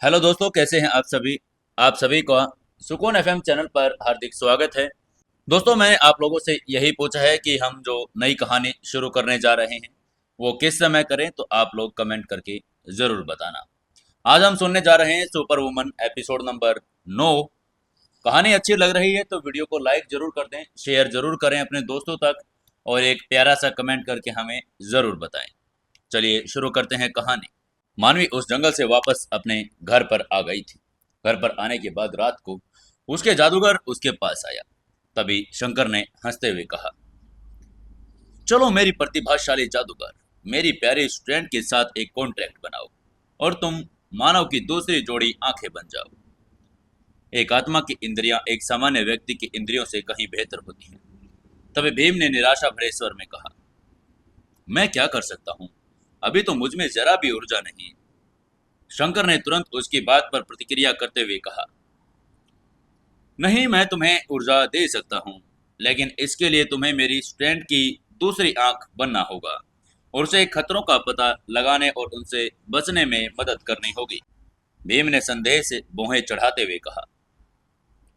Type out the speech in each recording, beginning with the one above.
Hello दोस्तों, कैसे हैं आप सभी का सुकून एफएम चैनल पर हार्दिक स्वागत है। दोस्तों, मैंने आप लोगों से यही पूछा है कि हम जो नई कहानी शुरू करने जा रहे हैं वो किस समय करें, तो आप लोग कमेंट करके ज़रूर बताना। आज हम सुनने जा रहे हैं सुपर वुमन एपिसोड नंबर 9। कहानी अच्छी लग रही है तो वीडियो को लाइक ज़रूर कर दें, शेयर ज़रूर करें अपने दोस्तों तक और एक प्यारा सा कमेंट करके हमें ज़रूर बताएं। चलिए शुरू करते हैं कहानी। मानवी उस जंगल से वापस अपने घर पर आ गई थी। घर पर आने के बाद रात को उसके जादूगर उसके पास आया। तभी शंकर ने हंसते हुए कहा, चलो मेरी प्रतिभाशाली जादूगर, मेरी प्यारी स्टूडेंट के साथ एक कॉन्ट्रैक्ट बनाओ और तुम मानव की दूसरी जोड़ी आंखें बन जाओ। एक आत्मा की इंद्रियां एक सामान्य व्यक्ति की इंद्रियों से कहीं बेहतर होती हैं। तभी भीम ने निराशा भरे स्वर में कहा, मैं क्या कर सकता हूँ, अभी तो मुझ में जरा भी ऊर्जा नहीं। शंकर ने तुरंत उसकी बात पर प्रतिक्रिया करते हुए कहा, नहीं, मैं तुम्हें ऊर्जा दे सकता हूँ, लेकिन इसके लिए तुम्हें मेरी स्ट्रेंथ की दूसरी आंख बनना होगा और उसे खतरों का पता लगाने और उनसे बचने में मदद करनी होगी। भीम ने संदेह से भौहें चढ़ाते हुए कहा,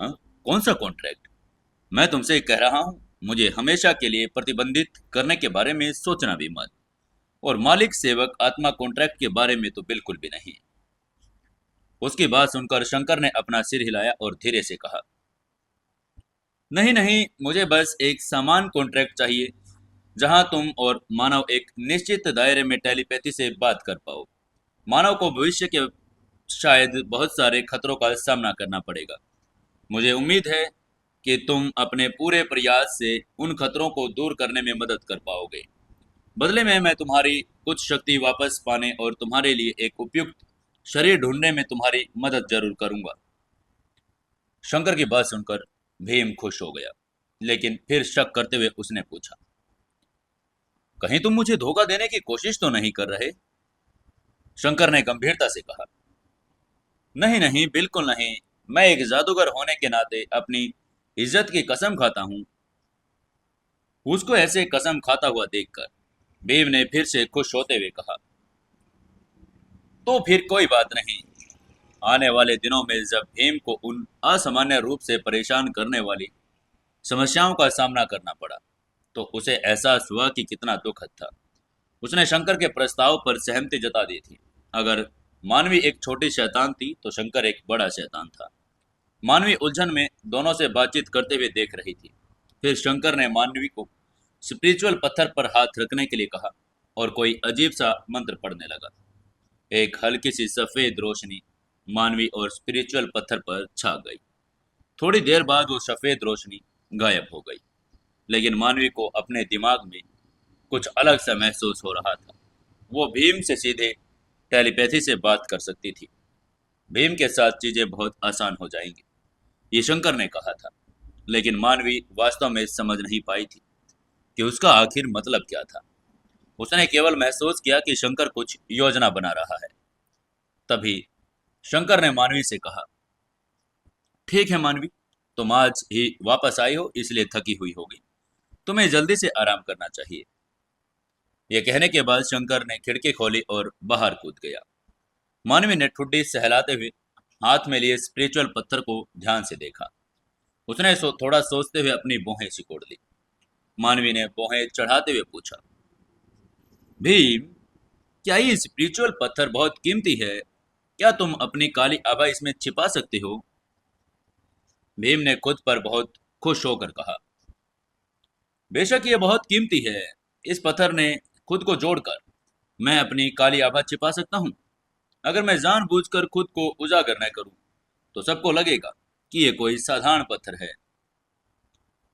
हाँ, कौन सा कॉन्ट्रैक्ट? मैं तुमसे कह रहा हूँ, मुझे हमेशा के लिए प्रतिबंधित करने के बारे में सोचना भी मत, और मालिक सेवक आत्मा कॉन्ट्रैक्ट के बारे में तो बिल्कुल भी नहीं। उसकी बात सुनकर शंकर ने अपना सिर हिलाया और धीरे से कहा, नहीं नहीं, मुझे बस एक समान कॉन्ट्रैक्ट चाहिए जहां तुम और मानव एक निश्चित दायरे में टेलीपैथी से बात कर पाओ। मानव को भविष्य के शायद बहुत सारे खतरों का सामना करना पड़ेगा। मुझे उम्मीद है कि तुम अपने पूरे प्रयास से उन खतरों को दूर करने में मदद कर पाओगे। बदले में मैं तुम्हारी कुछ शक्ति वापस पाने और तुम्हारे लिए एक उपयुक्त शरीर ढूंढने में तुम्हारी मदद जरूर करूंगा। शंकर की बात सुनकर भीम खुश हो गया, लेकिन फिर शक करते हुए उसने पूछा, कहीं तुम मुझे धोखा देने की कोशिश तो नहीं कर रहे? शंकर ने गंभीरता से कहा, नहीं नहीं, बिल्कुल नहीं। मैं एक जादूगर होने के नाते अपनी इज्जत की कसम खाता हूँ। उसको ऐसे कसम खाता हुआ देखकर भीम ने फिर से खुश होते हुए कहा, तो फिर कोई बात नहीं। आने वाले दिनों में जब भीम को उन असामान्य रूप से परेशान करने वाली समस्याओं का सामना करना पड़ा, तो उसे एहसास हुआ कि कितना दुखद था। उसने शंकर के प्रस्ताव पर सहमति जता दी थी। अगर मानवी एक छोटी शैतान थी तो शंकर एक बड़ा शैतान था। मानवी उलझन में दोनों से बातचीत करते हुए देख रही थी। फिर शंकर ने मानवी को स्पिरिचुअल पत्थर पर हाथ रखने के लिए कहा और कोई अजीब सा मंत्र पढ़ने लगा। एक हल्की सी सफेद रोशनी मानवी और स्पिरिचुअल पत्थर पर छा गई। थोड़ी देर बाद वो सफेद रोशनी गायब हो गई, लेकिन मानवी को अपने दिमाग में कुछ अलग सा महसूस हो रहा था। वो भीम से सीधे टेलीपैथी से बात कर सकती थी। भीम के साथ चीजें बहुत आसान हो जाएंगी, ये शंकर ने कहा था। लेकिन मानवी वास्तव में समझ नहीं पाई थी कि उसका आखिर मतलब क्या था। उसने केवल महसूस किया कि शंकर कुछ योजना बना रहा है। तभी शंकर ने मानवी से कहा, ठीक है मानवी, तुम आज ही वापस आई हो इसलिए थकी हुई होगी। तुम्हें जल्दी से आराम करना चाहिए। यह कहने के बाद शंकर ने खिड़की खोली और बाहर कूद गया। मानवी ने ठुड्डी सहलाते हुए हाथ में लिए स्पिरिचुअल पत्थर को ध्यान से देखा। उसने थोड़ा सोचते हुए अपनी भौहें सिकोड़ ली। मानवी ने भौहें चढ़ाते हुए पूछा, भीम, क्या ये स्पिरिचुअल पत्थर बहुत कीमती है? क्या तुम अपनी काली आभा इसमें छिपा सकते हो? भीम ने खुद पर बहुत खुश होकर कहा, बेशक ये बहुत कीमती है। इस पत्थर ने खुद को जोड़कर मैं अपनी काली आभा छिपा सकता हूँ। अगर मैं जानबूझकर खुद को उजागर न करूं तो सबको लगेगा कि ये कोई साधारण पत्थर है।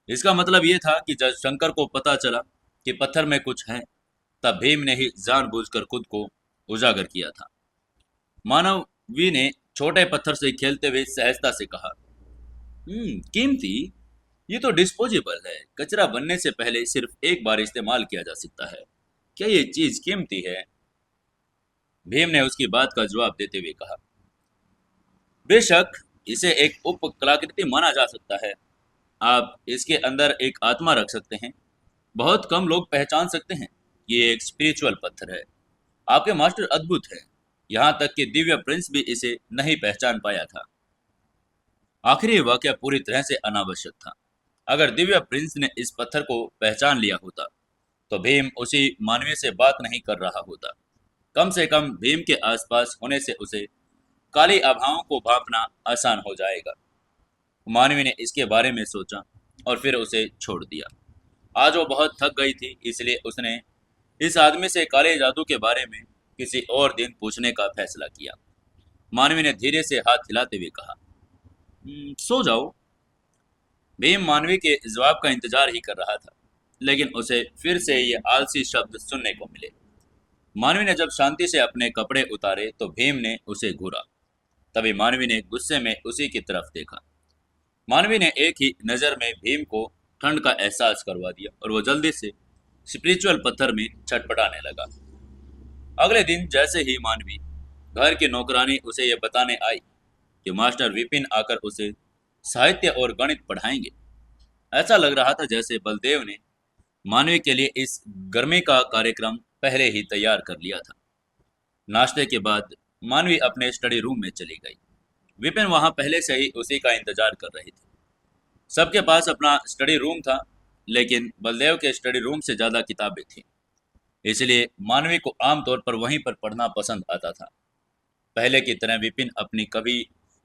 इसका मतलब ये था कि जब शंकर को पता चला कि पत्थर में कुछ है, तब भीम ने ही जानबूझकर खुद को उजागर किया था। मानवी ने छोटे पत्थर से खेलते हुए सहजता से कहा, कीमती? ये तो डिस्पोजेबल है। कचरा बनने से पहले सिर्फ एक बार इस्तेमाल किया जा सकता है। क्या ये चीज कीमती है? भीम ने उसकी बात का जवाब देते हुए कहा, बेशक इसे एक उप कलाकृति माना जा सकता है। आप इसके अंदर एक आत्मा रख सकते हैं। बहुत कम लोग पहचान सकते हैं कि ये एक स्पिरिचुअल पत्थर है। आपके मास्टर अद्भुत है। यहाँ तक कि दिव्य प्रिंस भी इसे नहीं पहचान पाया था। आखिर ये वाकया पूरी तरह से अनावश्यक था। अगर दिव्य प्रिंस ने इस पत्थर को पहचान लिया होता तो भीम उसी मानवीय से बात नहीं कर रहा होता। कम से कम भीम के आसपास होने से उसे काली आभाओं को भांपना आसान हो जाएगा। मानवी ने इसके बारे में सोचा और फिर उसे छोड़ दिया। आज वो बहुत थक गई थी, इसलिए उसने इस आदमी से काले जादू के बारे में किसी और दिन पूछने का फैसला किया। मानवी ने धीरे से हाथ हिलाते हुए कहा, सो जाओ। भीम मानवी के जवाब का इंतजार ही कर रहा था, लेकिन उसे फिर से ये आलसी शब्द सुनने को मिले। मानवी ने जब शांति से अपने कपड़े उतारे तो भीम ने उसे घूरा। तभी मानवी ने गुस्से में उसी की तरफ देखा। मानवी ने एक ही नज़र में भीम को ठंड का एहसास करवा दिया और वो जल्दी से स्पिरिचुअल पत्थर में छटपटाने लगा। अगले दिन जैसे ही मानवी घर की नौकरानी उसे ये बताने आई कि मास्टर विपिन आकर उसे साहित्य और गणित पढ़ाएंगे, ऐसा लग रहा था जैसे बलदेव ने मानवी के लिए इस गर्मी का कार्यक्रम पहले ही तैयार कर लिया था। नाश्ते के बाद मानवी अपने स्टडी रूम में चली गई। विपिन वहां पहले से ही उसी का इंतजार कर रहे थे। सबके पास अपना स्टडी रूम था, लेकिन बलदेव के स्टडी रूम से ज्यादा किताबें थीं। इसलिए मानवी को आमतौर पर वहीं पर पढ़ना पसंद आता था। पहले की तरह विपिन अपनी कभी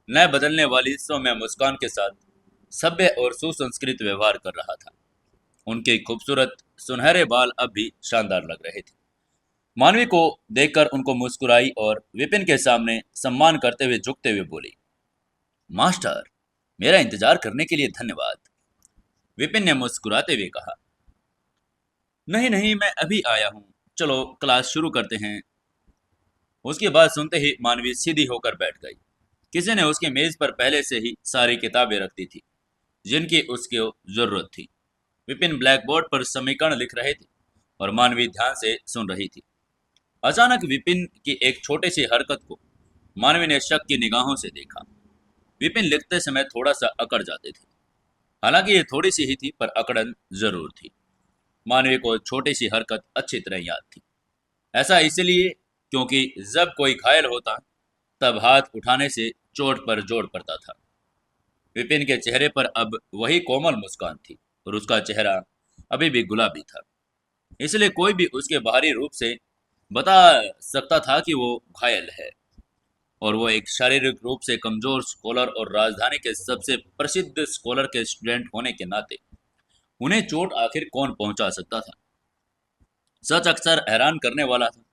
न बदलने वाली सौम्य मुस्कान के साथ सभ्य और सुसंस्कृत व्यवहार कर रहा था। उनके खूबसूरत सुनहरे बाल अब भी शानदार लग रहे थे। मानवी को देखकर उनको मुस्कुराई और विपिन के सामने सम्मान करते हुए झुकते हुए बोली, मास्टर, मेरा इंतजार करने के लिए धन्यवाद। विपिन ने मुस्कुराते हुए कहा, नहीं नहीं, मैं अभी आया हूँ, चलो क्लास शुरू करते हैं। उसकी बात सुनते ही मानवी सीधी होकर बैठ गई। किसी ने उसकी मेज पर पहले से ही सारी किताबें रख दी थी जिनकी उसको जरूरत थी। विपिन ब्लैक बोर्ड पर समीकरण लिख रहे थे और मानवी ध्यान से सुन रही थी। अचानक विपिन की एक छोटी सी हरकत को मानवी ने शक की निगाहों से देखा। विपिन लिखते समय थोड़ा सा अकड़ जाते थे। हालांकि ये थोड़ी सी ही थी, पर अकड़न जरूर थी। मानवी को छोटी सी हरकत अच्छी तरह याद थी। ऐसा इसलिए क्योंकि जब कोई घायल होता तब हाथ उठाने से चोट पर जोर पड़ता था। विपिन के चेहरे पर अब वही कोमल मुस्कान थी और उसका चेहरा अभी भी गुलाबी था। इसलिए कोई भी उसके बाहरी रूप से बता सकता था कि वो घायल है। और वो एक शारीरिक रूप से कमजोर स्कॉलर और राजधानी के सबसे प्रसिद्ध स्कॉलर के स्टूडेंट होने के नाते उन्हें चोट आखिर कौन पहुंचा सकता था। सच अक्सर हैरान करने वाला था।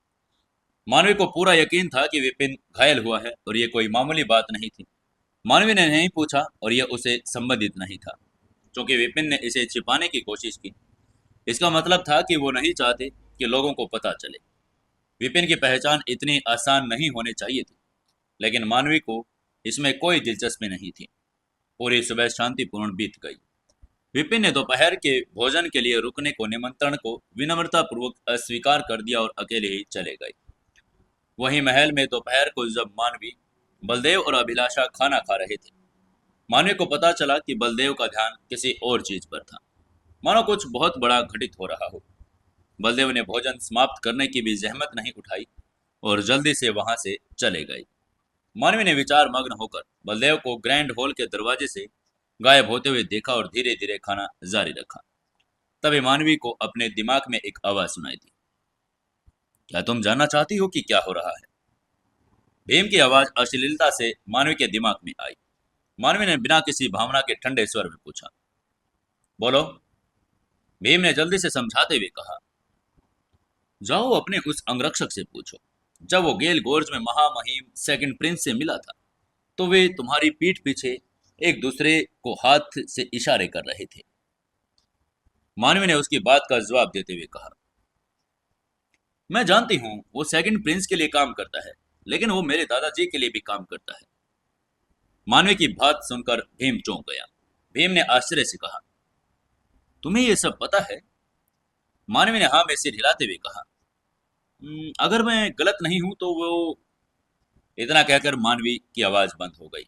मानवी को पूरा यकीन था कि विपिन घायल हुआ है और ये कोई मामूली बात नहीं थी। मानवी ने नहीं पूछा और यह उसे संबंधित नहीं था। क्योंकि विपिन ने इसे छिपाने की कोशिश की, इसका मतलब था कि वो नहीं चाहते कि लोगों को पता चले। विपिन की पहचान इतनी आसान नहीं होनी चाहिए थी, लेकिन मानवी को इसमें कोई दिलचस्पी नहीं थी। पूरी सुबह शांतिपूर्ण बीत गई। विपिन ने दोपहर के भोजन के लिए रुकने को निमंत्रण को विनम्रता पूर्वक अस्वीकार कर दिया और अकेले ही चले गए। वहीं महल में दोपहर को जब मानवी, बलदेव और अभिलाषा खाना खा रहे थे, मानवी को पता चला कि बलदेव का ध्यान किसी और चीज पर था, मानो कुछ बहुत बड़ा घटित हो रहा हो। बलदेव ने भोजन समाप्त करने की भी जहमत नहीं उठाई और जल्दी से वहां से चले गए। मानवी ने विचार मग्न होकर बलदेव को ग्रैंड हॉल के दरवाजे से गायब होते हुए देखा और धीरे धीरे खाना जारी रखा। तभी मानवी को अपने दिमाग में एक आवाज सुनाई दी, क्या तुम जानना चाहती हो कि क्या हो रहा है? भीम की आवाज अश्लीलता से मानवी के दिमाग में आई। मानवी ने बिना किसी भावना के ठंडे स्वर में पूछा, बोलो। भीम ने जल्दी से समझाते हुए कहा, जाओ अपने उस अंगरक्षक से पूछो। जब वो गेल गोर्ज में महामहिम सेकंड प्रिंस से मिला था तो वे तुम्हारी पीठ पीछे एक दूसरे को हाथ से इशारे कर रहे थे। मानवी ने उसकी बात का जवाब देते हुए कहा, मैं जानती हूँ वो सेकंड प्रिंस के लिए काम करता है, लेकिन वो मेरे दादाजी के लिए भी काम करता है। मानवी की बात सुनकर भीम चौंक गया। भीम ने आश्चर्य से कहा, तुम्हें ये सब पता है? मानवी ने हाँ में सिर हिलाते हुए कहा, अगर मैं गलत नहीं हूं तो वो। इतना कहकर मानवी की आवाज बंद हो गई,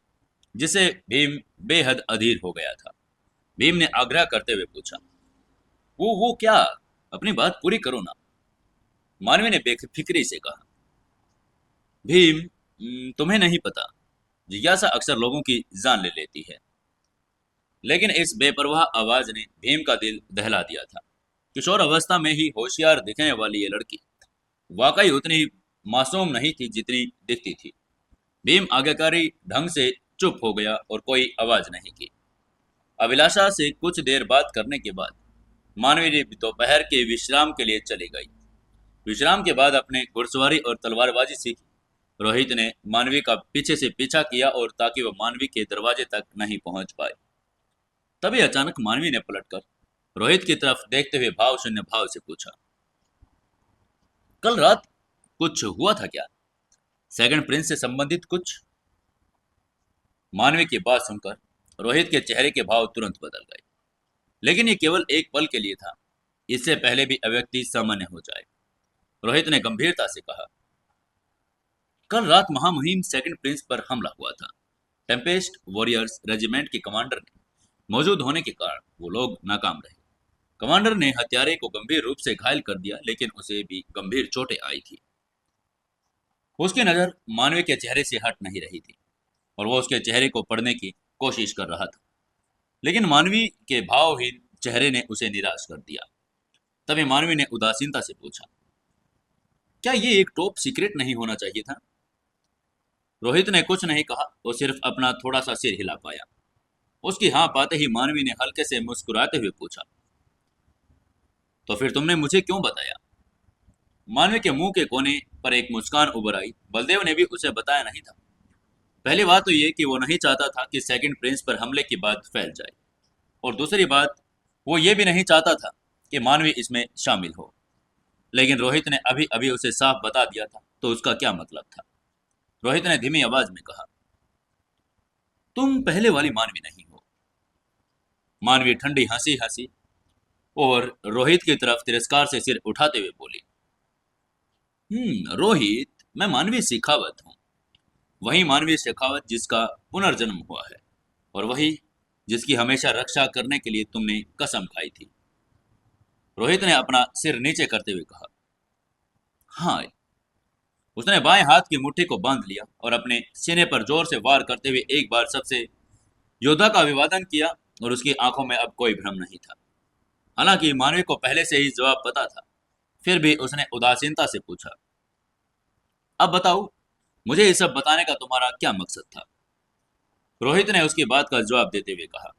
जिसे भीम बेहद अधीर हो गया था। भीम ने आग्रह करते हुए पूछा, वो क्या? अपनी बात पूरी करो ना। मानवी ने बेफिक्री से कहा, भीम, तुम्हें नहीं पता, जिज्ञासा अक्सर लोगों की जान ले लेती है। लेकिन इस बेपरवाह आवाज ने भीम का दिल दहला दिया था। किशोर अवस्था में ही होशियार दिखने वाली ये लड़की वाकई उतनी मासूम नहीं थी जितनी दिखती थी। भीम आज्ञाकारी ढंग से चुप हो गया और कोई आवाज नहीं की। अभिलाषा से कुछ देर बात करने के बाद मानवी ने दोपहर के विश्राम के लिए चली गई। विश्राम के बाद अपने घुड़सवारी और तलवारबाजी सीखी। रोहित ने मानवी का पीछे से पीछा किया और ताकि वह मानवी के दरवाजे तक नहीं पहुंच पाए। तभी अचानक मानवी ने पलटकर रोहित की तरफ देखते हुए भाव शून्य भाव से पूछा, कल रात कुछ हुआ था क्या? सेकंड प्रिंस से संबंधित कुछ? मानवी की बात सुनकर रोहित के चेहरे के भाव तुरंत बदल गए। लेकिन ये केवल एक पल के लिए था, इससे पहले भी अव्यक्ति सामान्य हो जाए। रोहित ने गंभीरता से कहा, कल रात महामहिम सेकंड प्रिंस पर हमला हुआ था। टेम्पेस्ट वॉरियर्स रेजिमेंट के कमांडर ने मौजूद होने के कारण वो लोग नाकाम रहे। कमांडर ने हत्यारे को गंभीर रूप से घायल कर दिया, लेकिन उसे भी गंभीर चोटें आई थी। उसकी नजर मानवी के चेहरे से हट नहीं रही थी और वो उसके चेहरे को पढ़ने की कोशिश कर रहा था, लेकिन मानवी के भावहीन चेहरे ने उसे निराश कर दिया। तभी मानवी ने उदासीनता से पूछा, क्या ये एक टॉप सीक्रेट नहीं होना चाहिए था? रोहित ने कुछ नहीं कहा, वो सिर्फ अपना थोड़ा सा सिर हिला पाया। उसकी हाँ पाते ही मानवी ने हल्के से मुस्कुराते हुए पूछा, तो फिर तुमने मुझे क्यों बताया? मानवी के मुंह के कोने पर एक मुस्कान उभर आई। बलदेव ने भी उसे बताया नहीं था। पहली बात तो ये कि वो नहीं चाहता था कि सेकंड प्रिंस पर हमले की बात फैल जाए, और दूसरी बात वो ये भी नहीं चाहता था कि मानवी इसमें शामिल हो। लेकिन रोहित ने अभी अभी उसे साफ बता दिया था, तो उसका क्या मतलब था? रोहित ने धीमी आवाज में कहा, तुम पहले वाली मानवी नहीं हो। मानवी ठंडी हंसी हंसी और रोहित की तरफ तिरस्कार से सिर उठाते हुए बोली, रोहित, मैं मानवी शेखावत हूँ। वही मानवी शेखावत जिसका पुनर्जन्म हुआ है, और वही जिसकी हमेशा रक्षा करने के लिए तुमने कसम खाई थी। रोहित ने अपना सिर नीचे करते हुए कहा, हाँ। उसने बाएं हाथ की मुट्ठी को बांध लिया और अपने सीने पर जोर से वार करते हुए एक बार सबसे योद्धा का अभिवादन किया, और उसकी आंखों में अब कोई भ्रम नहीं था। हालांकि मानवी को पहले से ही जवाब पता था, फिर भी उसने उदासीनता से पूछा, अब बताओ, मुझे ये सब बताने का तुम्हारा क्या मकसद था? रोहित ने उसकी बात का जवाब देते हुए कहा,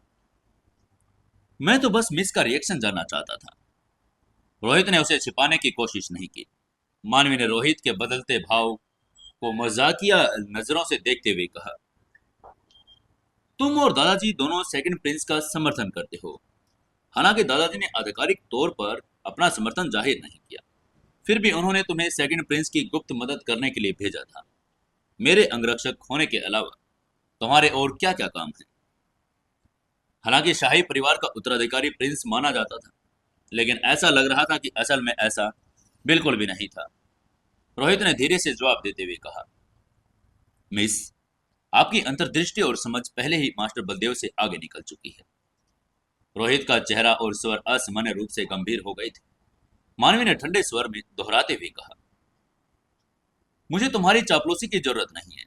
मैं तो बस मिस का रिएक्शन जानना चाहता था। रोहित ने उसे छिपाने की कोशिश नहीं की। मानवी ने रोहित के बदलते भाव को मजाकिया नजरों से देखते हुए कहा, तुम और दादाजी दोनों सेकंड प्रिंस का समर्थन करते हो। हालांकि दादाजी ने आधिकारिक तौर पर अपना समर्थन जाहिर नहीं किया, फिर भी उन्होंने तुम्हें सेकंड प्रिंस की गुप्त मदद करने के लिए भेजा था। मेरे अंगरक्षक होने के अलावा तुम्हारे और क्या क्या काम है? हालांकि शाही परिवार का उत्तराधिकारी प्रिंस माना जाता था, लेकिन ऐसा लग रहा था कि असल में ऐसा बिल्कुल भी नहीं था। रोहित ने धीरे से जवाब देते हुए कहा, मिस, आपकी अंतर्दृष्टि और समझ पहले ही मास्टर बलदेव से आगे निकल चुकी है। रोहित का चेहरा और स्वर असामान्य रूप से गंभीर हो गए थे। मानवी ने ठंडे स्वर में दोहराते हुए कहा, मुझे तुम्हारी चापलूसी की जरूरत नहीं है।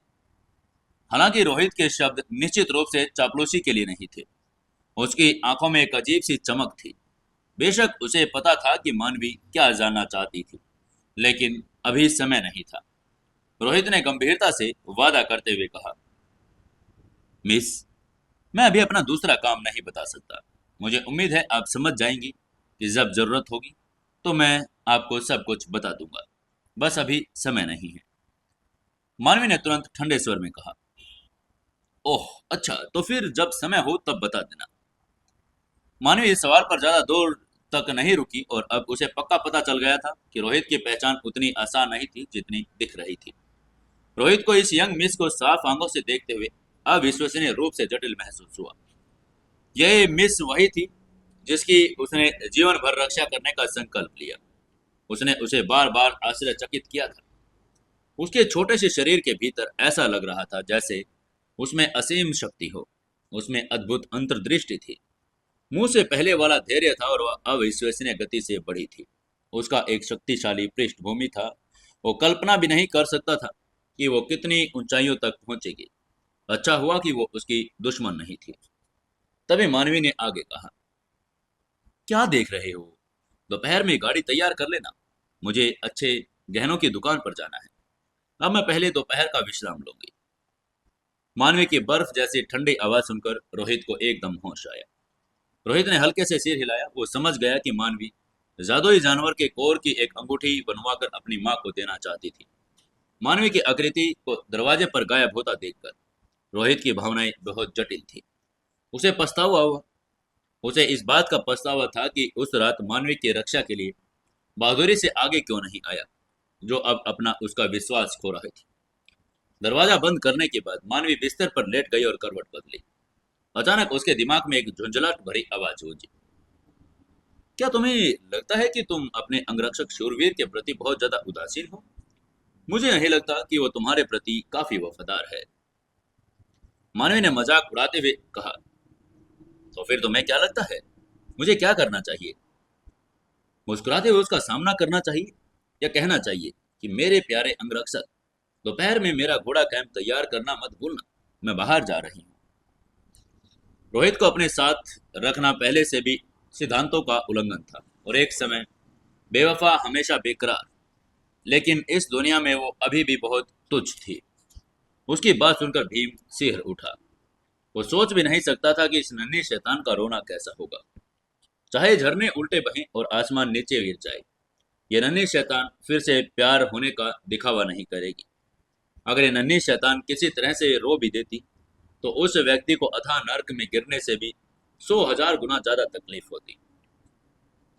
हालांकि रोहित के शब्द निश्चित रूप से चापलूसी के लिए नहीं थे। उसकी आंखों में एक अजीब सी चमक थी। बेशक उसे पता था कि मानवी क्या जानना चाहती थी, लेकिन अभी समय नहीं था। रोहित ने गंभीरता से वादा करते हुए कहा, मिस, मैं अभी अपना दूसरा काम नहीं बता सकता। मुझे उम्मीद है आप समझ जाएंगी कि जब जरूरत होगी तो मैं आपको सब कुछ बता दूंगा। बस अभी समय नहीं है। मानवी ने तुरंत ठंडे स्वर में कहा, ओह अच्छा, तो फिर जब समय हो तब बता देना। मानवी इस सवाल पर ज्यादा दूर तक नहीं रुकी, और अब उसे पक्का पता चल गया था कि रोहित की पहचान उतनी आसान नहीं थी जितनी दिख रही थी। रोहित को इस यंग मिस को साफ आंखों से देखते हुए अविश्वसनीय रूप से जटिल महसूस हुआ। यह मिस वही थी जिसकी उसने जीवन भर रक्षा करने का संकल्प लिया। उसने उसे बार बार आश्चर्यचकित किया था। उसके छोटे से शरीर के भीतर ऐसा लग रहा था जैसे उसमें असीम शक्ति हो। उसमें अद्भुत अंतर्दृष्टि थी। मुंह से पहले वाला धैर्य था और वह अविश्वसनीय गति से बढ़ी थी। उसका एक शक्तिशाली पृष्ठभूमि था। वो कल्पना भी नहीं कर सकता था कि वो कितनी ऊंचाइयों तक पहुंचेगी। अच्छा हुआ कि वो उसकी दुश्मन नहीं थी। तभी मानवी ने आगे कहा, क्या देख रहे हो? दोपहर में गाड़ी तैयार कर लेना। मुझे अच्छे गहनों की दुकान पर जाना है। अब मैं पहले दोपहर का विश्राम लूंगी। मानवी की बर्फ जैसी ठंडी आवाज सुनकर रोहित को एकदम होश आया। रोहित ने हल्के से सिर हिलाया। वो समझ गया कि मानवी जादुई जानवर के कोर की एक अंगूठी बनवाकर अपनी मां को देना चाहती थी। मानवी की आकृति को दरवाजे पर गायब होता देखकर रोहित की भावनाएं बहुत जटिल थी। उसे पछतावा हुआ। उसे इस बात का पछतावा था कि उस रात मानवी की रक्षा के लिए बहादुरी से आगे क्यों नहीं आया, जो अब अपना उसका विश्वास खो रही थी। दरवाजा बंद करने के बाद मानवी बिस्तर पर लेट गई और करवट बदली। अचानक उसके दिमाग में एक झुंझलाहट भरी आवाज गूंजी। क्या तुम्हें लगता है कि तुम अपने अंगरक्षक शूरवीर के प्रति बहुत ज्यादा उदासीन हो? मुझे नहीं लगता कि वो तुम्हारे प्रति काफी वफादार है। मानवी ने मजाक उड़ाते हुए कहा। तो फिर तुम्हें क्या लगता है, मुझे क्या करना चाहिए? मुस्कुराते हुए उसका सामना करना चाहिए या कहना चाहिए कि मेरे प्यारे अंगरक्षक, दोपहर में मेरा घोड़ा कैंप तैयार करना मत भूलना, मैं बाहर जा रही हूँ। रोहित को अपने साथ रखना पहले से भी सिद्धांतों का उल्लंघन था और एक समय बेवफा हमेशा बेकरार, लेकिन इस दुनिया में वो अभी भी बहुत तुच्छ थी। उसकी बात सुनकर भीम सिहर उठा। वो सोच भी नहीं सकता था कि इस नन्हे शैतान का रोना कैसा होगा। चाहे झरने उल्टे बहें और आसमान नीचे गिर जाए, ये नन्ही शैतान फिर से प्यार होने का दिखावा नहीं करेगी। अगर ये नन्ही शैतान किसी तरह से रो भी देती तो उस व्यक्ति को अथाह नर्क में गिरने से भी 100,000 गुना ज्यादा तकलीफ होती।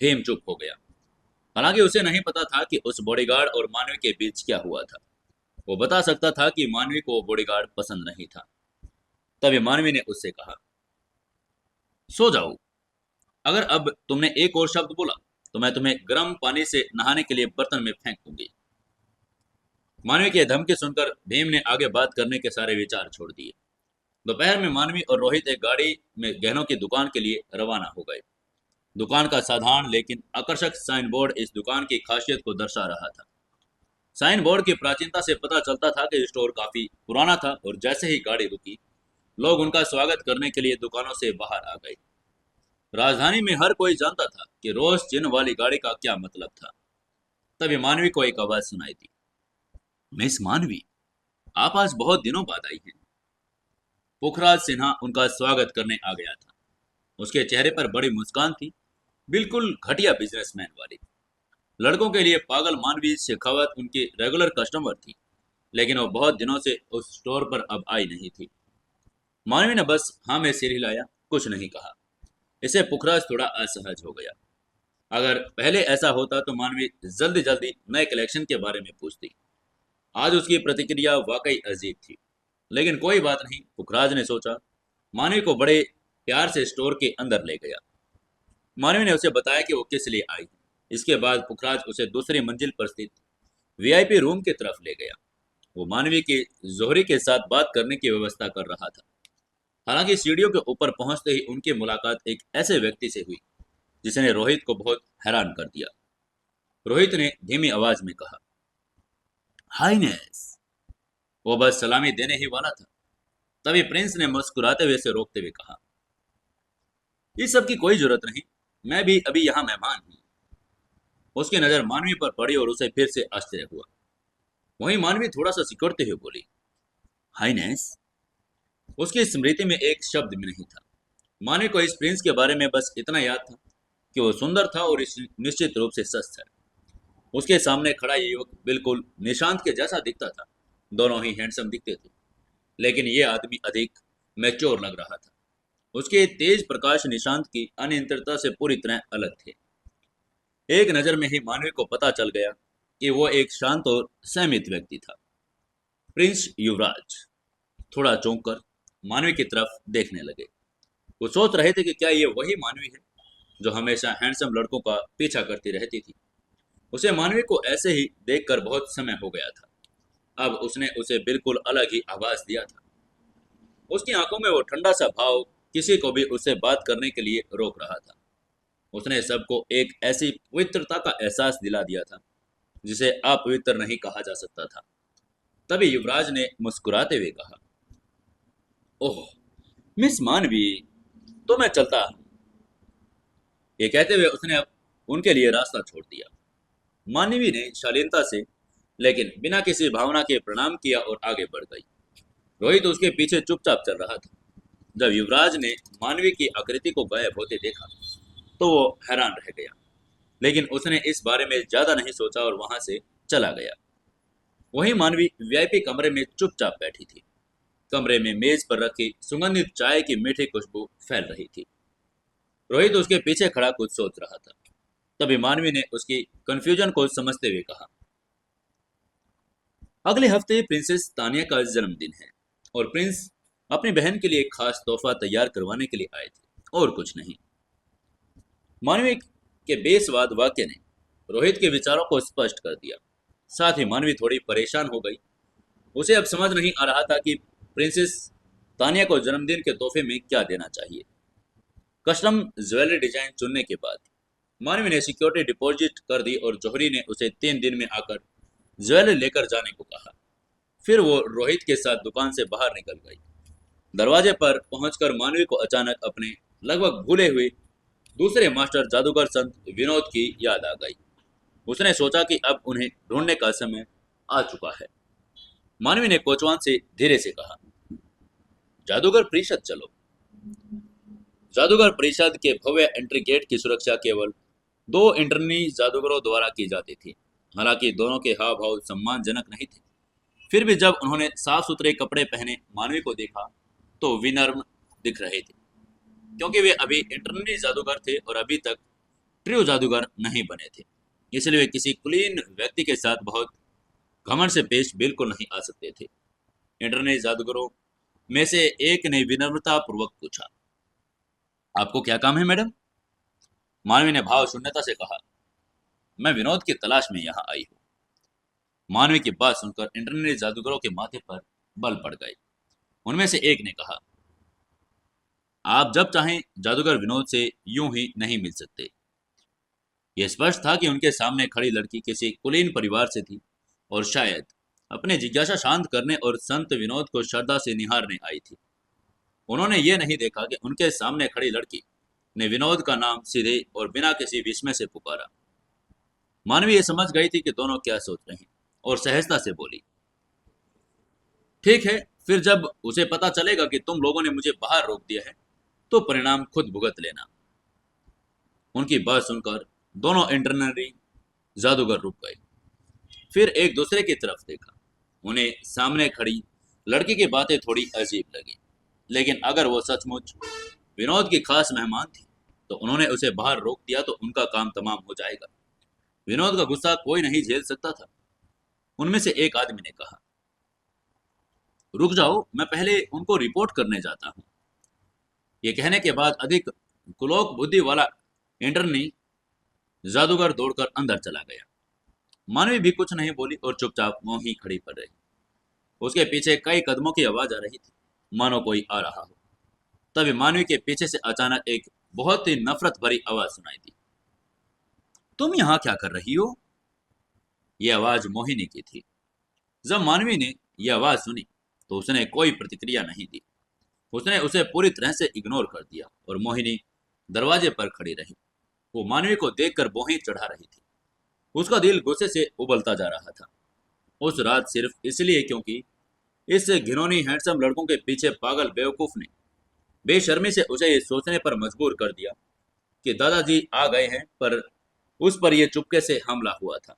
भीम चुप हो गया। हालांकि उसे नहीं पता था कि उस बॉडीगार्ड और मानवी के बीच क्या हुआ था। वो बता सकता था कि मानवी को वो बॉडीगार्ड पसंद नहीं था। तभी मानवी ने उससे कहा, सो जाओ। अगर अब तुमने एक और शब्द बोला तो मैं तुम्हें गर्म पानी से नहाने के लिए बर्तन में फेंक दूंगी। मानवी की धमकी सुनकर भीम ने आगे बात करने के सारे विचार छोड़ दिए। दोपहर में मानवी और रोहित एक गाड़ी में गहनों की दुकान के लिए रवाना हो गए। दुकान का साधारण लेकिन आकर्षक साइन बोर्ड इस दुकान की खासियत को दर्शा रहा था। साइन बोर्ड की प्राचीनता से पता चलता था कि स्टोर काफी पुराना था और जैसे ही गाड़ी रुकी, लोग उनका स्वागत करने के लिए दुकानों से बाहर आ गए। राजधानी में हर कोई जानता था कि रोज चिन्ह वाली गाड़ी का क्या मतलब था। तभी मानवी को एक आवाज सुनाई दी। मिस मानवी, आप आज बहुत दिनों बाद आई हैं। पुखराज सिन्हा उनका स्वागत करने आ गया था। उसके चेहरे पर बड़ी मुस्कान थी, बिल्कुल घटिया बिजनेसमैन वाली। लड़कों के लिए पागल मानवी शेखावत उनकी रेगुलर कस्टमर थी, लेकिन वो बहुत दिनों से उस स्टोर पर अब आई नहीं थी। मानवी ने बस हाँ में सिर हिलाया, कुछ नहीं कहा। इसे पुखराज थोड़ा असहज हो गया। अगर पहले ऐसा होता तो मानवी जल्दी जल्दी नए कलेक्शन के बारे में पूछती। आज उसकी प्रतिक्रिया वाकई अजीब थी, लेकिन कोई बात नहीं, पुखराज ने सोचा। मानवी को बड़े प्यार से स्टोर के अंदर ले गया। मानवी ने उसे बताया कि वो किस लिए आई है। इसके बाद पुखराज उसे दूसरी मंजिल पर स्थित वीआईपी रूम की तरफ ले गया। वो मानवी की जोहरी के साथ बात करने की व्यवस्था कर रहा था। हालांकि सीढ़ियों के ऊपर पहुंचते ही उनकी मुलाकात एक ऐसे व्यक्ति से हुई जिसने रोहित को बहुत हैरान कर दिया। रोहित ने धीमी आवाज में कहा, हाईनेस। वो बस सलामी देने ही वाला था, तभी प्रिंस ने मुस्कुराते हुए से रोकते हुए कहा, इस सब की कोई जरूरत नहीं, मैं भी अभी यहाँ मेहमान हूँ। उसकी नजर मानवी पर पड़ी और उसे फिर से आश्चर्य हुआ। वहीं मानवी थोड़ा सा सिकुड़ते हुए बोली, हाईनेस। उसकी स्मृति में एक शब्द भी नहीं था। मानवी को इस प्रिंस के बारे में बस इतना याद था कि वो सुंदर था और निश्चित रूप से सच था। उसके सामने खड़ा ये युवक बिल्कुल निशांत के जैसा दिखता था। दोनों ही हैंडसम दिखते थे, लेकिन ये आदमी अधिक मैच्योर लग रहा था। उसके तेज प्रकाश निशांत की अनियंत्रितता से पूरी तरह अलग थे। एक नजर में ही मानवी को पता चल गया कि वो एक शांत और संयमित व्यक्ति था। प्रिंस युवराज थोड़ा चौंक कर मानवी की तरफ देखने लगे। वो सोच रहे थे कि क्या ये वही मानवी है जो हमेशा हैंडसम लड़कों का पीछा करती रहती थी। उसे मानवी को ऐसे ही देखकर बहुत समय हो गया था। अब उसने उसे बिल्कुल अलग ही आवाज दिया था। उसकी आंखों में वो ठंडा सा भाव किसी को भी उससे बात करने के लिए रोक रहा था। उसने सबको एक ऐसी पवित्रता का एहसास दिला दिया था जिसे अपवित्र नहीं कहा जा सकता था। तभी युवराज ने मुस्कुराते हुए कहा, ओह मिस मानवी, तो मैं चलता हूं। ये कहते हुए उसने अब उनके लिए रास्ता छोड़ दिया। मानवी ने शालीनता से लेकिन बिना किसी भावना के प्रणाम किया और आगे बढ़ गई। रोहित उसके पीछे चुपचाप चल रहा था। जब युवराज ने मानवी की आकृति को गायब होते देखा तो वो हैरान रह गया, लेकिन उसने इस बारे में ज्यादा नहीं सोचा और वहां से चला गया। वहीं मानवी वीआईपी कमरे में चुपचाप बैठी थी। कमरे में मेज पर रखी सुगंधित चाय की मीठी खुशबू फैल रही थी। रोहित उसके पीछे खड़ा कुछ सोच रहा था। तभी मानवी ने उसकी कंफ्यूजन को समझते हुए कहा, अगले हफ्ते प्रिंसेस तानिया का जन्मदिन है और प्रिंस अपनी बहन के लिए एक खास तोहफा तैयार करवाने के लिए आए थे और कुछ नहीं। मानवी के बेसवाद वाक्य ने रोहित के विचारों को स्पष्ट कर दिया। साथ ही मानवी थोड़ी परेशान हो गई। उसे अब समझ नहीं आ रहा था कि प्रिंसेस तानिया को जन्मदिन के तोहफे में क्या देना चाहिए। कस्टम ज्वेलरी डिजाइन चुनने के बाद मानवी ने सिक्योरिटी डिपॉजिट कर दी और जौहरी ने उसे 3 दिन में आकर ज्वेलरी लेकर जाने को कहा। फिर वो रोहित के साथ दुकान से बाहर निकल गई। दरवाजे पर पहुंचकर मानवी को अचानक अपने लगभग भूले हुए दूसरे मास्टर जादूगर संत विनोद की याद आ गई। उसने सोचा कि अब उन्हें ढूंढने का समय आ चुका है। मानवी ने कोचवान से धीरे से कहा, जादूगर परिषद चलो। जादूगर परिषद के भव्य एंट्री गेट की सुरक्षा केवल 2 इंटरनी जादूगरों द्वारा की जाती थी। हालांकि दोनों के हाव भाव सम्मानजनक नहीं थे, फिर भी जब उन्होंने साफ सुथरे कपड़े पहने मानवी को देखा तो विनम्र दिख रहे थे, क्योंकि वे अभी इंटरनी जादूगर थे और अभी तक ट्रियो जादूगर नहीं बने थे। इसलिए वे किसी कुलीन व्यक्ति के साथ बहुत घमंड से पेश बिल्कुल नहीं आ सकते थे। इंटरनी जादूगरों में से एक ने विनम्रता पूर्वक पूछा, आपको क्या काम है मैडम? मानवी ने भाव शून्यता से कहा, मैं विनोद की तलाश में यहाँ आई हूँ। मानवी की बात सुनकर इंटरनी जादूगरों के माथे पर बल पड़ गए। उनमें से एक ने कहा, आप जब चाहें जादूगर विनोद से यूं ही नहीं मिल सकते। यह स्पष्ट था कि उनके सामने खड़ी लड़की किसी कुलीन परिवार से थी और शायद अपने जिज्ञासा शांत करने और संत विनोद को श्रद्धा से निहारने आई थी। उन्होंने ये नहीं देखा कि उनके सामने खड़ी लड़की ने विनोद का नाम सीधे और बिना किसी विस्मय से पुकारा। मानवी ये समझ गई थी कि दोनों क्या सोच रहे हैं और सहजता से बोली, ठीक है, फिर जब उसे पता चलेगा कि तुम लोगों ने मुझे बाहर रोक दिया है तो परिणाम खुद भुगत लेना। उनकी बात सुनकर दोनों इंटरनरी जादूगर रुक गए, फिर एक दूसरे की तरफ देखा। उन्हें सामने खड़ी लड़की की बातें थोड़ी अजीब लगी, लेकिन अगर वो सचमुच विनोद की खास मेहमान थी तो उन्होंने उसे बाहर रोक दिया तो उनका काम तमाम हो जाएगा। विनोद का गुस्सा कोई नहीं झेल सकता था। उनमें से एक आदमी ने कहा, रुक जाओ, मैं पहले उनको रिपोर्ट करने जाता हूँ। ये कहने के बाद अधिक कुलोक बुद्धि वाला इंटरनी जादूगर दौड़कर अंदर चला गया। मानवी भी कुछ नहीं बोली और चुपचाप वहीं खड़ी पड़ रही। उसके पीछे कई कदमों की आवाज आ रही थी, मानो कोई आ रहा हो। तभी मानवी के पीछे से अचानक एक बहुत ही नफरत भरी आवाज सुनाई दी, तुम यहाँ क्या कर रही हो? यह आवाज मोहिनी की थी। जब मानवी ने यह आवाज सुनी तो उसने कोई प्रतिक्रिया नहीं दी। उसने उसे पूरी तरह से इग्नोर कर दिया और मोहिनी दरवाजे पर खड़ी रही। वो मानवी को देखकर भौहें चढ़ा रही थी। उसका दिल गुस्से से उबलता जा रहा था। उस रात सिर्फ इसलिए क्योंकि इस घिनौनी हैंडसम लड़कों के पीछे पागल बेवकूफ ने बेशर्मी से उसे ये सोचने पर मजबूर कर दिया कि दादाजी आ गए हैं, पर उस पर यह चुपके से हमला हुआ था।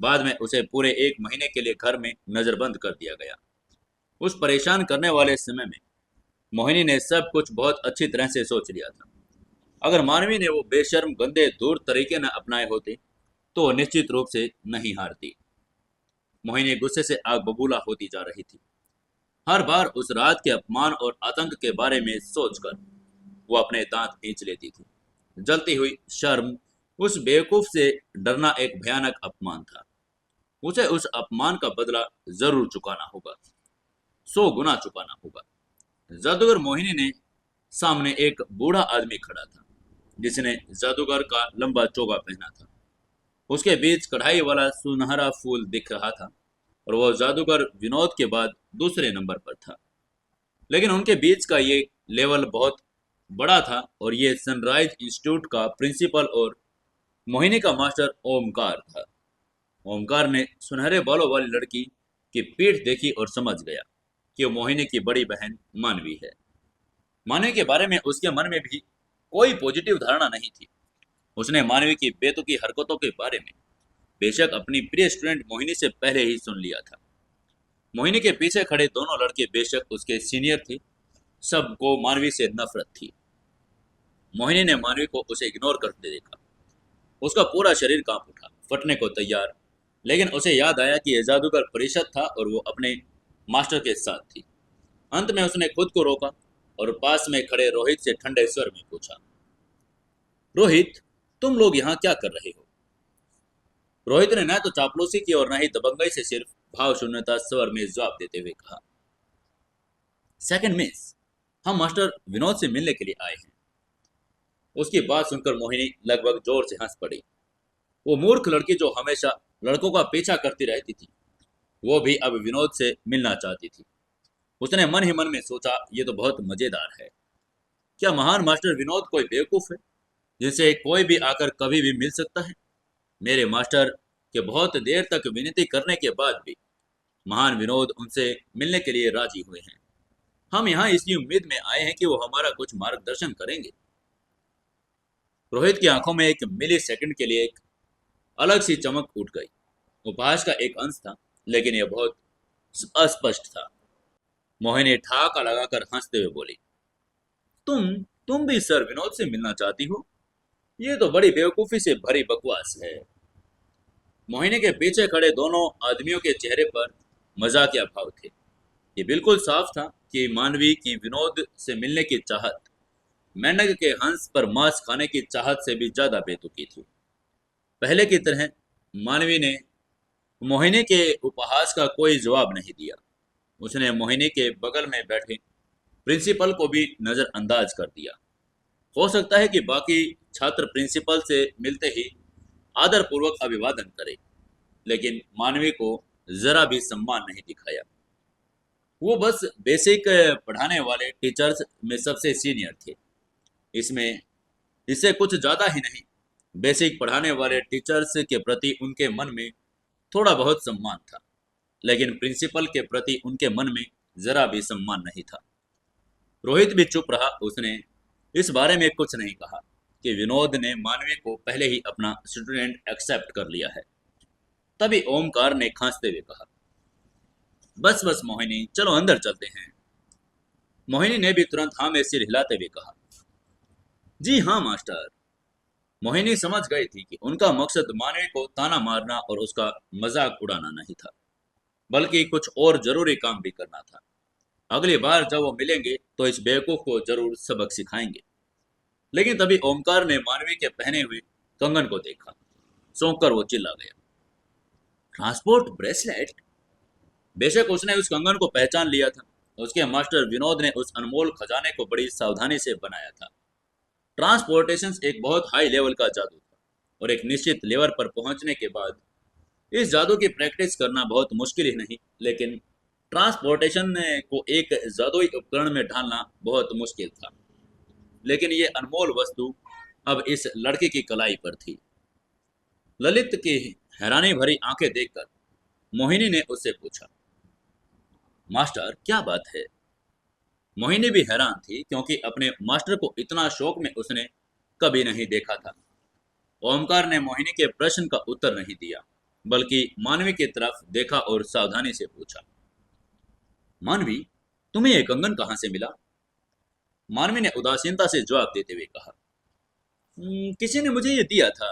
बाद में उसे पूरे 1 महीने के लिए घर में नजरबंद कर दिया गया। उस परेशान करने वाले समय में मोहिनी ने सब कुछ बहुत अच्छी तरह से सोच लिया था। अगर मानवी ने वो बेशर्म गंदे दूर तरीके न अपनाए होते तो वह निश्चित रूप से नहीं हारती। मोहिनी गुस्से से आग बबूला होती जा रही थी। हर बार उस रात के अपमान और आतंक के बारे में सोचकर वो अपने दांत खींच लेती थी। जलती हुई शर्म, उस बेवकूफ से डरना एक भयानक अपमान था। उसे उस अपमान का बदला जरूर चुकाना होगा, 100 गुना चुकाना होगा। जादूगर मोहिनी ने सामने एक बूढ़ा आदमी खड़ा था जिसने जादूगर का लंबा चोगा पहना था। उसके बीच कढ़ाई वाला सुनहरा फूल दिख रहा था। और वो जादूगर विनोद के बाद दूसरे नंबर पर था। लेकिन उनके बीच का ये लेवल बहुत बड़ा था और ये सनराइज इंस्टीट्यूट का प्रिंसिपल और मोहिनी का मास्टर ओमकार था। ओमकार ने सुनहरे बालों वाली लड़की की पीठ देखी और समझ गया कि वो मोहिनी की बड़ी बहन मानवी है। मानवी के बारे में उसके मन में भी कोई पॉजिटिव धारणा नहीं थी। उसने मानवी की बेतुकी हरकतों के बारे में बेशक अपनी प्रिय स्टूडेंट मोहिनी से पहले ही सुन लिया था। मोहिनी के पीछे खड़े दोनों लड़के बेशक उसके सीनियर थे, सबको मानवी से नफरत थी। मोहिनी ने मानवी को उसे इग्नोर करते देखा। उसका पूरा शरीर कांप उठा, फटने को तैयार। लेकिन उसे याद आया कि यह जादूगर परिषद था और वो अपने मास्टर के साथ थी। अंत में उसने खुद को रोका और पास में खड़े रोहित से ठंडे स्वर में पूछा, रोहित, तुम लोग यहाँ क्या कर रहे हो? रोहित ने न तो चापलूसी की और न ही दबंगई से, सिर्फ भाव शून्यता स्वर में जवाब देते हुए कहा, सेकंड मिस, हम मास्टर विनोद से मिलने के लिए आए हैं। उसकी बात सुनकर मोहिनी लगभग जोर से हंस पड़ी। वो मूर्ख लड़की जो हमेशा लड़कों का पीछा करती रहती थी, वो भी अब विनोद से मिलना चाहती थी। उसने मन ही मन में सोचा, ये तो बहुत मजेदार है। क्या महान मास्टर विनोद कोई बेवकूफ है जिनसे कोई भी आकर कभी भी मिल सकता है? मेरे मास्टर के बहुत देर तक विनती करने के बाद भी महान विनोद उनसे मिलने के लिए राजी हुए हैं। हम यहाँ इसी उम्मीद में आए हैं कि वो हमारा कुछ मार्गदर्शन करेंगे। रोहित की आंखों में एक मिली सेकंड के लिए एक अलग सी चमक उठ गई। उपहास का एक अंश था, लेकिन यह बहुत अस्पष्ट था। मोहिनी ठाका लगाकर हंसते हुए बोली, तुम भी सर विनोद से मिलना चाहती हो? ये तो बड़ी बेवकूफी से भरी बकवास है। मोहिनी के पीछे खड़े दोनों आदमियों के चेहरे पर मजाकिया भाव थे। ये बिल्कुल साफ था कि मानवी की विनोद से मिलने की चाहत मेंढक के हंस पर मांस खाने की चाहत से भी ज्यादा बेतुकी थी। पहले की तरह मानवी ने मोहिनी के उपहास का कोई जवाब नहीं दिया। उसने मोहिनी के बगल में बैठे प्रिंसिपल को भी नजरअंदाज कर दिया। हो सकता है कि बाकी छात्र प्रिंसिपल से मिलते ही आदर पूर्वक अभिवादन करें, लेकिन मानवी को जरा भी सम्मान नहीं दिखाया। वो बस बेसिक पढ़ाने वाले टीचर्स में सबसे सीनियर थे। इसमें इससे कुछ ज्यादा ही नहीं। बेसिक पढ़ाने वाले टीचर्स के प्रति उनके मन में थोड़ा बहुत सम्मान था, लेकिन प्रिंसिपल के प्रति उनके मन में जरा भी सम्मान नहीं था। रोहित भी चुप रहा। उसने इस बारे में कुछ नहीं कहा कि विनोद ने मानवी को पहले ही अपना स्टूडेंट एक्सेप्ट कर लिया है। तभी ओमकार ने खांसते हुए कहा, बस बस मोहिनी, चलो अंदर चलते हैं। मोहिनी ने भी तुरंत हाँ में सिर हिलाते हुए कहा, जी हाँ मास्टर। मोहिनी समझ गई थी कि उनका मकसद मानवी को ताना मारना और उसका मजाक उड़ाना नहीं था, बल्कि कुछ और जरूरी काम भी करना था। अगली बार जब वो मिलेंगे तो इस बेवकूफ को जरूर सबक सिखाएंगे। लेकिन तभी ओमकार ने मानवी के पहने हुए कंगन को देखा। चौंक कर वो चिल्ला गया, ट्रांसपोर्ट ब्रेसलेट! बेशक उसने उस कंगन को पहचान लिया था। उसके मास्टर विनोद ने उस अनमोल खजाने को बड़ी सावधानी से बनाया था। ट्रांसपोर्टेशन एक बहुत हाई लेवल का जादू था और एक निश्चित लेवल पर पहुंचने के बाद इस जादू की प्रैक्टिस करना बहुत मुश्किल ही नहीं, लेकिन ट्रांसपोर्टेशन को एक जादुई उपकरण में ढालना बहुत मुश्किल था। लेकिन ये अनमोल वस्तु अब इस लड़के की कलाई पर थी। ललित की हैरानी भरी आंखें देखकर मोहिनी ने उससे पूछा, मास्टर क्या बात है? मोहिनी भी हैरान थी, क्योंकि अपने मास्टर को इतना शौक में उसने कभी नहीं देखा था। ओमकार ने मोहिनी के प्रश्न का उत्तर नहीं दिया, बल्कि मानवी की तरफ देखा और सावधानी से पूछा, मानवी, तुम्हें यह कंगन कहां से मिला? मानवी ने उदासीनता से जवाब देते हुए कहा, किसी ने मुझे ये दिया था।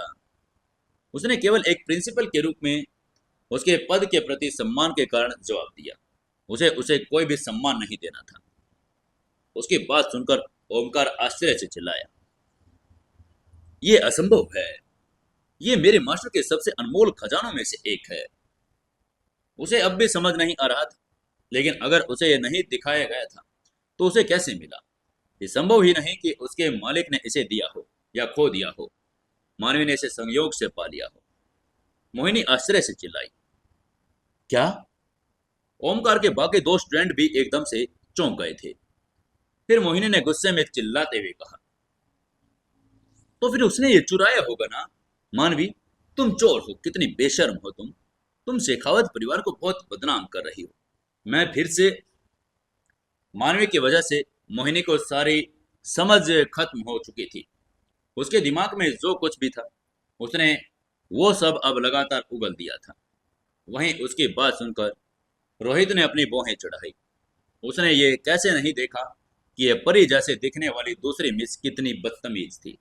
उसने केवल एक प्रिंसिपल के रूप में उसके पद के प्रति सम्मान के कारण जवाब दिया। उसे उसे कोई भी सम्मान नहीं देना था। उसकी बात सुनकर ओमकार आश्चर्य से चिल्लाया, ये असंभव है। ये मेरे मास्टर के सबसे अनमोल खजानों में से एक है। उसे अब भी समझ नहीं आ रहा था, लेकिन अगर उसे यह नहीं दिखाया गया था तो उसे कैसे मिला? ये संभव ही नहीं कि उसके मालिक ने इसे दिया हो या खो दिया हो। मानवी ने इसे संयोग से पा लिया हो। मोहिनी आश्चर्य से चिल्लाई, क्या ओमकार के बाकी दो स्टूडेंट भी एकदम से चौंक गए थे। फिर मोहिनी ने गुस्से में चिल्लाते हुए कहा, तो फिर उसने ये चुराया होगा ना। मानवी, तुम चोर हो, कितनी बेशर्म हो तुम शेखावत परिवार को बहुत बदनाम कर रही हो। मैं फिर से मानवी की वजह से मोहिनी को सारी समझ खत्म हो चुकी थी। उसके दिमाग में जो कुछ भी था उसने वो सब अब लगातार उगल दिया था। वहीं उसकी बात सुनकर रोहित ने अपनी भौहें चढ़ाई। उसने ये कैसे नहीं देखा कि यह परी जैसे दिखने वाली दूसरी मिस कितनी बदतमीज थी।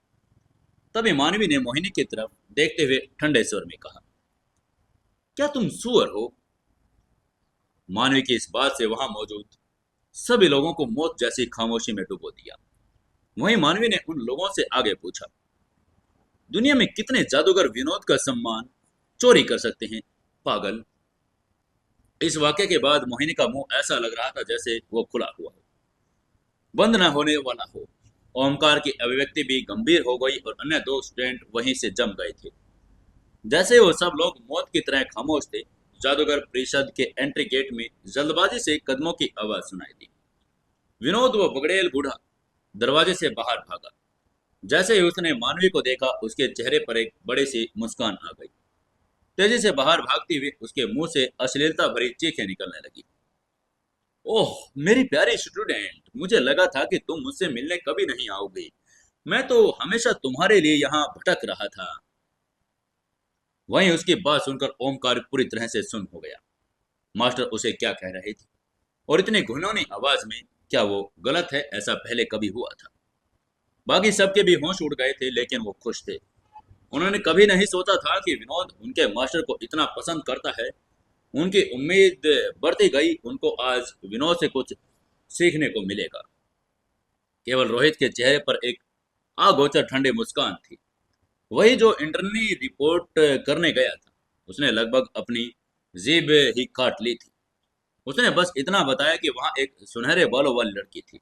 तभी मानवी ने मोहिनी की तरफ देखते हुए ठंडे स्वर में कहा, क्या तुम सुअर हो। मानवी की इस बात से वहां मौजूद सभी लोगों को मौत जैसी खामोशी में डुबो दिया। वहीं मानवी ने उन लोगों से आगे पूछा, दुनिया में कितने जादूगर विनोद का सम्मान चोरी कर सकते हैं, पागल। इस वाक्य के बाद मोहिनी का मुंह ऐसा लग रहा था जैसे वो खुला हुआ हो, बंद न होने वाला हो। ओमकार की अभिव्यक्ति भी गंभीर हो गई और अन्य दो स्टूडेंट वहीं से जम गए थे। जैसे वो सब लोग मौत की तरह खामोश थे, जादूगर परिषद के एंट्री गेट में जल्दबाजी से कदमों की आवाज सुनाई दी। विनोद वो बगड़ेल बूढ़ा दरवाजे से बाहर भागा। जैसे ही उसने मानवी को देखा, उसके चेहरे पर एक बड़ी सी मुस्कान आ गई। तेजी से बाहर भागती हुई उसके मुंह से अश्लीलता भरी चीखें निकलने लगी। ओह मेरी प्यारी स्टूडेंट, मुझे लगा था कि तुम मुझसे मिलने कभी नहीं आओगे। मैं तो हमेशा तुम्हारे लिए यहाँ भटक रहा था। वहीं उसकी बात सुनकर ओमकार पूरी तरह से सुन्न हो गया। मास्टर उसे क्या कह रहे थे और इतनी घुनौनी आवाज में, क्या वो गलत है? ऐसा पहले कभी हुआ था? बाकी सबके भी होश उड़ गए थे, लेकिन वो खुश थे। उन्होंने कभी नहीं सोचा था कि विनोद उनके मास्टर को इतना पसंद करता है। उनकी उम्मीद बढ़ती गई, उनको आज विनोद से कुछ सीखने को मिलेगा। केवल रोहित के चेहरे पर एक आगोचर ठंडी मुस्कान थी। वही जो इंटरनी रिपोर्ट करने गया था, उसने लगभग अपनी जीभ ही काट ली थी। उसने बस इतना बताया कि वहां एक सुनहरे बालों वाली लड़की थी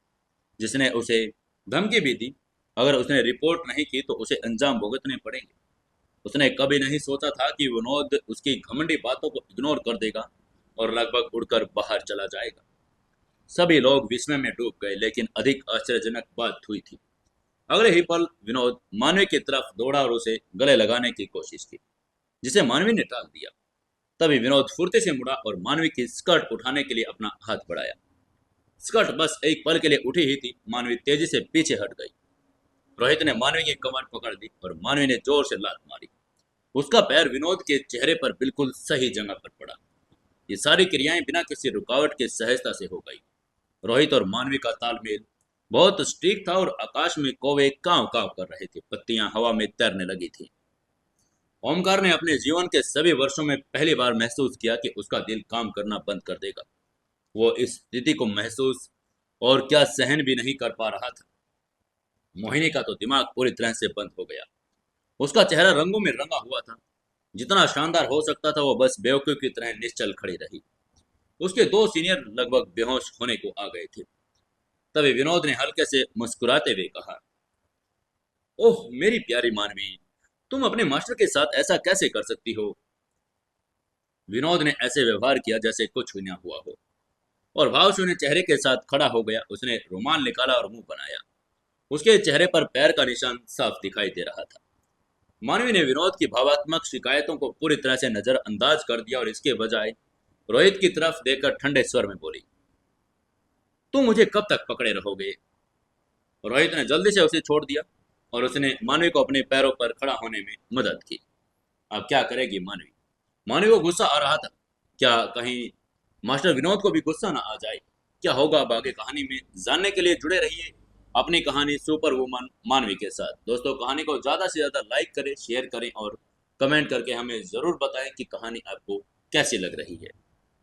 जिसने उसे धमकी भी दी, अगर उसने रिपोर्ट नहीं की तो उसे अंजाम भुगतने पड़ेंगे। उसने कभी नहीं सोचा था कि विनोद उसकी घमंडी बातों को इग्नोर कर देगा और लगभग उड़कर बाहर चला जाएगा। सभी लोग विस्मय में डूब गए, लेकिन अधिक आश्चर्यजनक बात हुई थी। अगले ही पल विनोद मानवी की तरफ दौड़ा और उसे गले लगाने की कोशिश की, जिसे मानवी ने टाल दिया। तभी विनोद फुर्ती से मुड़ा और मानवी की स्कर्ट उठाने के लिए अपना हाथ बढ़ाया। स्कर्ट बस एक पल के लिए उठी ही थी, मानवी तेजी से पीछे हट गई। रोहित ने मानवी की कमर पकड़ ली और मानवी ने जोर से लात मारी। उसका पैर विनोद के चेहरे पर बिल्कुल सही जगह पर पड़ा। ये सारी क्रियाएं बिना किसी रुकावट के सहजता से हो गई। रोहित और मानवी का तालमेल बहुत स्ट्रीक था और आकाश में कौवे कांव कांव कर रहे थे, पत्तियां हवा में तैरने लगी थी। ओमकार ने अपने जीवन के सभी वर्षों में पहली बार महसूस किया कि उसका दिल काम करना बंद कर देगा। वो इस स्थिति को महसूस और क्या सहन भी नहीं कर पा रहा था। मोहिनी का तो दिमाग पूरी तरह से बंद हो गया। उसका चेहरा रंगों में रंगा हुआ था। जितना शानदार हो सकता था वो बस बेवकूफ की तरह निश्चल खड़ी रही। उसके दो सीनियर लगभग बेहोश होने को आ गए थे। तभी विनोद ने हल्के से मुस्कुराते हुए कहा, ओह मेरी प्यारी मानवी, तुम अपने मास्टर के साथ ऐसा कैसे कर सकती हो। विनोद ने ऐसे व्यवहार किया जैसे कुछ भी ना हुआ हो और भाव शून्य चेहरे के साथ खड़ा हो गया। उसने रुमाल निकाला और मुंह बनाया। उसके चेहरे पर पैर का निशान साफ दिखाई दे रहा था। मानवी ने विनोद की भावात्मक शिकायतों को पूरी तरह से नजरअंदाज कर दिया और इसके बजाय रोहित की तरफ देखकर ठंडे स्वर में बोली, तुम मुझे कब तक पकड़े रहोगे। रोहित ने जल्दी से उसे छोड़ दिया और उसने मानवी को अपने पैरों पर खड़ा होने में मदद की। अब क्या करेगी मानवी। मानवी को गुस्सा आ रहा था। क्या कहीं मास्टर विनोद को भी गुस्सा ना आ जाए। क्या होगा अब आगे कहानी में, जानने के लिए जुड़े रहिए अपनी कहानी सुपर वुमन मानवी के साथ। दोस्तों, कहानी को ज़्यादा से ज़्यादा लाइक करें, शेयर करें और कमेंट करके हमें ज़रूर बताएं कि कहानी आपको कैसी लग रही है।